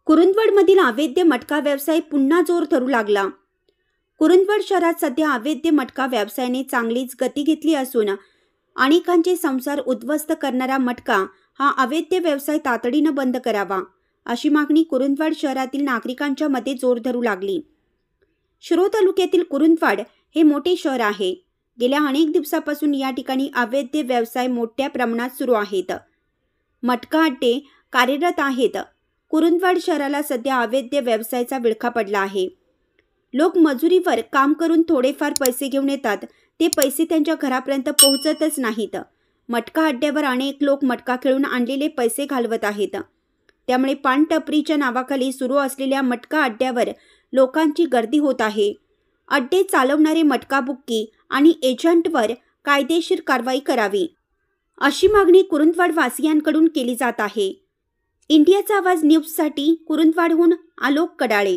कुरुंदवाडमधील अवैध मटका व्यवसाय पुन्हा जोर धरू लागला। कुरुंदवाड शहरात सध्या अवैध मटका व्यवसायाने चांगलीच गती घेतली असून अनेकांचे संसार उद्ध्वस्त करणारा मटका हा अवैध व्यवसाय तातडीनं बंद करावा अशी मागणी कुरुंदवाड शहरातील नागरिकांच्या मध्ये जोर धरू लागली। शिरोळ तालुक्यातील कुरुंदवाड हे मोठे शहर आहे। गेल्या अनेक दिवसापासून या ठिकाणी अवैध व्यवसाय मोठ्या प्रमाणात सुरू आहेत। मटका अड्डे कार्यरत आहेत। कुरुंदवाड शहराला सध्या अवैध व्यवसायाचा विळखा पडला आहे। लोक मजुरीवर काम करून थोडेफार पैसे घेऊन येतात, ते पैसे त्यांच्या घरापर्यंत पोहोचतच नाहीत। मटका अड्ड्यावर अनेक लोक मटका खेळून आणलेले पैसे घालवत आहेत। त्यामुळे पानटपरीच्या नावाखाली सुरू असलेल्या मटका अड्ड्यावर लोकांची गर्दी होत आहे। अड्डे चालवणारे मटका बुक्की आणि एजंटवर कायदेशीर कारवाई करावी अशी मागणी कुरुंदवाड वासियांकडून केली जात आहे। इंडियाचा आवाज न्यूजसाठी कुरुंदवाडहून आलोक कडाळे।